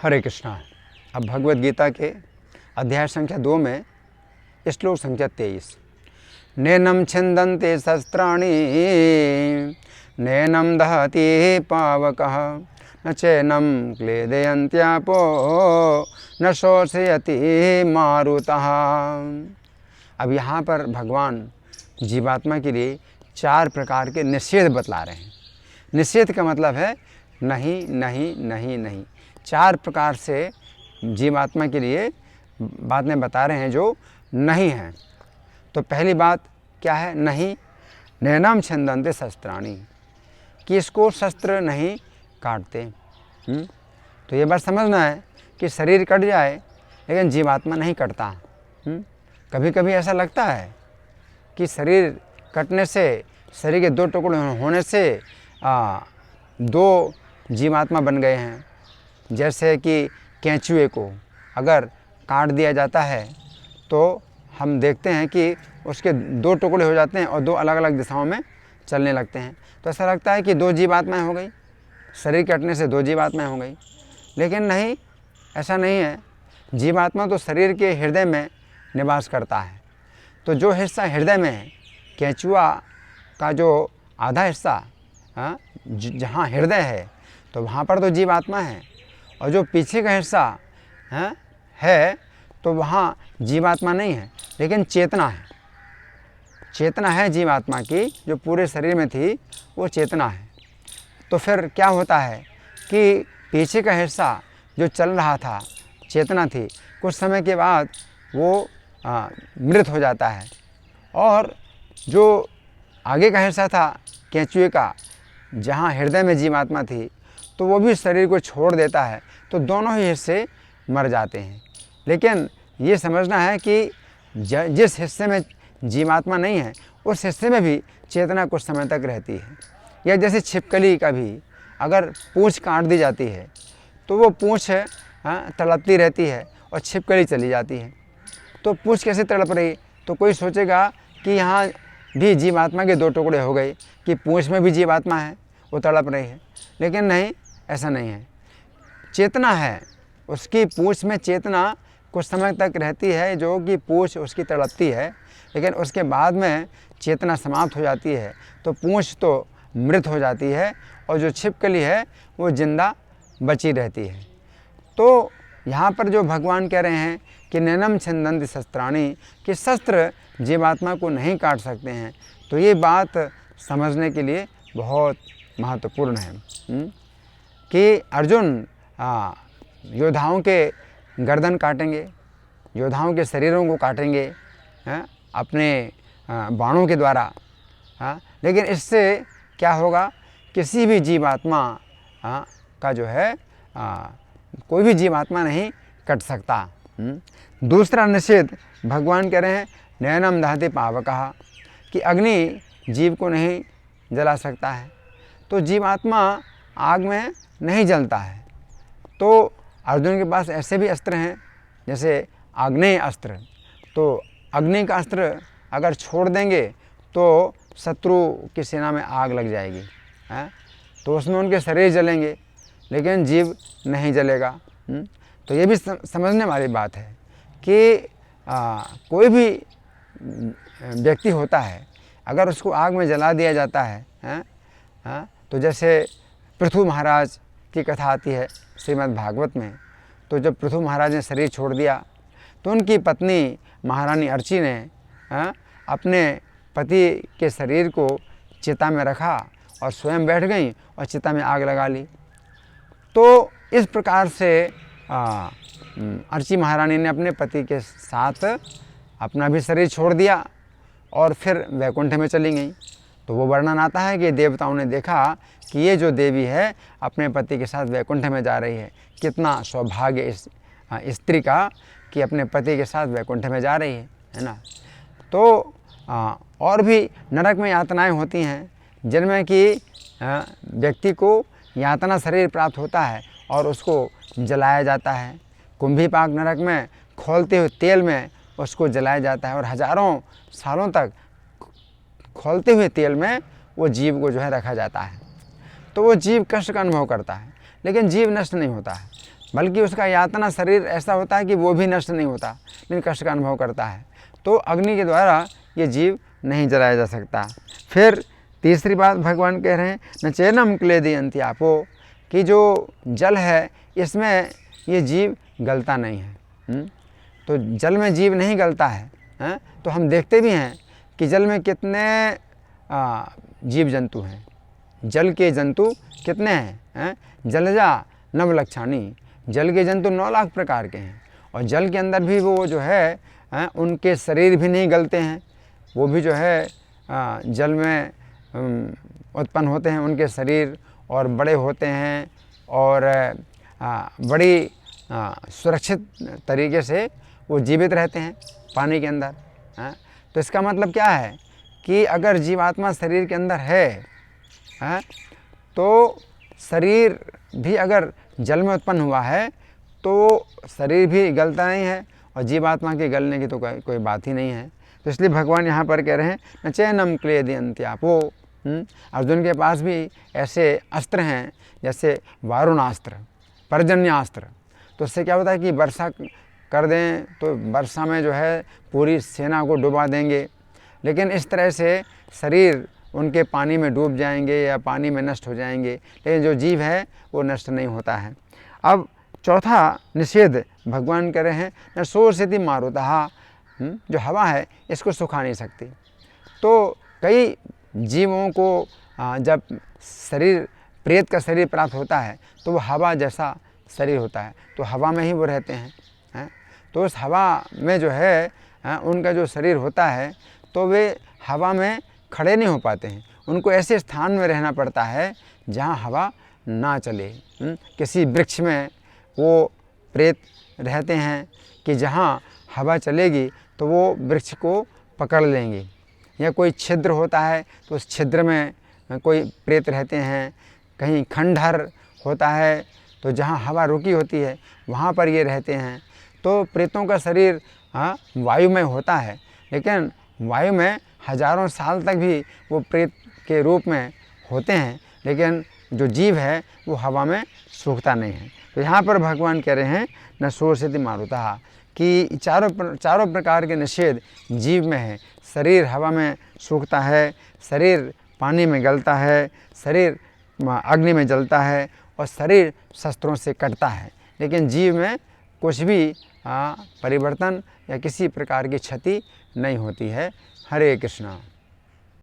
हरे कृष्णा। अब भगवद गीता के अध्याय संख्या 2 में श्लोक संख्या 23। नैनम छिन्दन्ते शस्त्राणि नैनम दहति पावकः न चैनम क्लेदयन्त्यापो न शोषयति मारुतः। अब यहाँ पर भगवान जीवात्मा के लिए 4 प्रकार के निषेध बतला रहे हैं। निषेध का मतलब है नहीं नहीं नहीं नहीं। 4 प्रकार से जीवात्मा के लिए बातें बता रहे हैं जो नहीं हैं। तो पहली बात क्या है? नहीं। नैनम छिन्दन्ते शस्त्राणि, कि इसको शस्त्र नहीं काटते। तो ये बात समझना है कि शरीर कट जाए लेकिन जीवात्मा नहीं कटता। कभी कभी ऐसा लगता है कि शरीर कटने से, शरीर के 2 टुकड़े होने से 2 जीवात्मा बन गए हैं। जैसे कि केंचुए को अगर काट दिया जाता है तो हम देखते हैं कि उसके 2 टुकड़े हो जाते हैं और 2 अलग अलग दिशाओं में चलने लगते हैं। तो ऐसा लगता है कि 2 जीवात्माएं हो गई, शरीर कटने से 2 जीवात्माएं हो गई। लेकिन नहीं, ऐसा नहीं है। जीवात्मा तो शरीर के हृदय में निवास करता है। तो जो हिस्सा हृदय में है, केंचुआ का जो आधा हिस्सा जहाँ हृदय है तो वहाँ पर तो जीवात्मा है, और जो पीछे का हिस्सा है तो वहाँ जीवात्मा नहीं है, लेकिन चेतना है। चेतना है जीवात्मा की, जो पूरे शरीर में थी वो चेतना है। तो फिर क्या होता है कि पीछे का हिस्सा जो चल रहा था, चेतना थी, कुछ समय के बाद वो मृत हो जाता है, और जो आगे का हिस्सा था केंचुए का, जहाँ हृदय में जीवात्मा थी, तो वो भी शरीर को छोड़ देता है। तो दोनों ही हिस्से मर जाते हैं। लेकिन ये समझना है कि जिस हिस्से में जीवात्मा नहीं है उस हिस्से में भी चेतना कुछ समय तक रहती है। या जैसे छिपकली का भी अगर पूँछ काट दी जाती है तो वो पूँछ तड़पती रहती है और छिपकली चली जाती है। तो पूँछ कैसे तड़प रही? तो कोई सोचेगा कि यहाँ भी जीवात्मा के 2 टुकड़े हो गए, कि पूँछ में भी जीवात्मा है, वो तड़प रही है। लेकिन नहीं, ऐसा नहीं है। चेतना है, उसकी पूँछ में चेतना कुछ समय तक रहती है, जो कि पूँछ उसकी तड़पती है, लेकिन उसके बाद में चेतना समाप्त हो जाती है। तो पूँछ तो मृत हो जाती है और जो छिपकली है वो जिंदा बची रहती है। तो यहाँ पर जो भगवान कह रहे हैं कि नैनम छिन्दन्ति शस्त्राणि, कि शस्त्र जीवात्मा को नहीं काट सकते हैं, तो ये बात समझने के लिए बहुत महत्वपूर्ण है कि अर्जुन योद्धाओं के गर्दन काटेंगे, योद्धाओं के शरीरों को काटेंगे अपने बाणों के द्वारा। लेकिन इससे क्या होगा? किसी भी जीवात्मा का जो है कोई भी जीवात्मा नहीं कट सकता। दूसरा निषेध भगवान कह रहे हैं नैनम दहति पावकः, कि अग्नि जीव को नहीं जला सकता है। तो जीवात्मा आग में नहीं जलता है। तो अर्जुन के पास ऐसे भी अस्त्र हैं, जैसे आग्नेय अस्त्र। तो अग्नि का अस्त्र अगर छोड़ देंगे तो शत्रु की सेना में आग लग जाएगी, तो उसमें उनके शरीर जलेंगे, लेकिन जीव नहीं जलेगा। तो ये भी समझने वाली बात है कि कोई भी व्यक्ति होता है, अगर उसको आग में जला दिया जाता है, तो जैसे पृथु महाराज की कथा आती है श्रीमद् भागवत में। तो जब पृथु महाराज ने शरीर छोड़ दिया तो उनकी पत्नी महारानी अर्ची ने अपने पति के शरीर को चिता में रखा और स्वयं बैठ गई और चिता में आग लगा ली। तो इस प्रकार से अर्ची महारानी ने अपने पति के साथ अपना भी शरीर छोड़ दिया और फिर वैकुंठ में चली गई। तो वो वर्णन आता है कि देवताओं ने देखा कि ये जो देवी है अपने पति के साथ वैकुंठ में जा रही है, कितना सौभाग्य इस स्त्री का कि अपने पति के साथ वैकुंठ में जा रही है ना। तो और भी नरक में यातनाएं होती हैं, जिनमें कि व्यक्ति को यातना शरीर प्राप्त होता है और उसको जलाया जाता है। कुंभीपाक नरक में खौलते हुए तेल में उसको जलाया जाता है और हजारों सालों तक खौलते हुए तेल में वो जीव को जो है रखा जाता है। तो वो जीव कष्ट का अनुभव करता है, लेकिन जीव नष्ट नहीं होता है। बल्कि उसका यातना शरीर ऐसा होता है कि वो भी नष्ट नहीं होता, लेकिन कष्ट का अनुभव करता है। तो अग्नि के द्वारा ये जीव नहीं जलाया जा सकता। फिर तीसरी बात भगवान कह रहे हैं, न चैनम क्लेदयन्ति आपो, कि जो जल है इसमें ये जीव गलता नहीं है। तो जल में जीव नहीं गलता है। तो हम देखते भी हैं कि जल में कितने जीव जंतु हैं, जल के जंतु कितने हैं। जलजा नवलक्षाणी, जल के जंतु 9 लाख प्रकार के हैं। और जल के अंदर भी वो जो है उनके शरीर भी नहीं गलते हैं, वो भी जो है जल में उत्पन्न होते हैं उनके शरीर, और बड़े होते हैं और बड़ी सुरक्षित तरीके से वो जीवित रहते हैं पानी के अंदर। तो इसका मतलब क्या है कि अगर जीवात्मा शरीर के अंदर है तो शरीर भी अगर जल में उत्पन्न हुआ है तो शरीर भी गलता नहीं है, और जीवात्मा के गलने की तो कोई बात ही नहीं है। तो इसलिए भगवान यहाँ पर कह रहे हैं, न चैनम क्लेदयन्ति आपो। अर्जुन के पास भी ऐसे अस्त्र हैं जैसे वारुणास्त्र, पर्जन्यास्त्र। तो उससे क्या होता है कि वर्षा कर दें तो वर्षा में जो है पूरी सेना को डुबा देंगे, लेकिन इस तरह से शरीर उनके पानी में डूब जाएंगे या पानी में नष्ट हो जाएंगे, लेकिन जो जीव है वो नष्ट नहीं होता है। अब चौथा निषेध भगवान कह रहे हैं, न शोषयति मारुतः, जो हवा है इसको सुखा नहीं सकती। तो कई जीवों को जब शरीर प्रेत का शरीर प्राप्त होता है तो वो हवा जैसा शरीर होता है, तो हवा में ही वो रहते हैं। तो उस हवा में जो है उनका जो शरीर होता है तो वे हवा में खड़े नहीं हो पाते हैं, उनको ऐसे स्थान में रहना पड़ता है जहाँ हवा ना चले। किसी वृक्ष में वो प्रेत रहते हैं कि जहाँ हवा चलेगी तो वो वृक्ष को पकड़ लेंगे, या कोई छिद्र होता है तो उस छिद्र में कोई प्रेत रहते हैं, कहीं खंडहर होता है तो जहाँ हवा रुकी होती है वहाँ पर ये रहते हैं। तो प्रेतों का शरीर वायु में होता है, लेकिन वायु में हजारों साल तक भी वो प्रेत के रूप में होते हैं, लेकिन जो जीव है वो हवा में सूखता नहीं है। तो यहाँ पर भगवान कह रहे हैं, न शोषयति मारुतः, कि चारों प्रकार के निषेध जीव में है। शरीर हवा में सूखता है, शरीर पानी में गलता है, शरीर अग्नि में जलता है, और शरीर शस्त्रों से कटता है, लेकिन जीव में कुछ भी परिवर्तन या किसी प्रकार की क्षति नहीं होती है। हरे कृष्णा।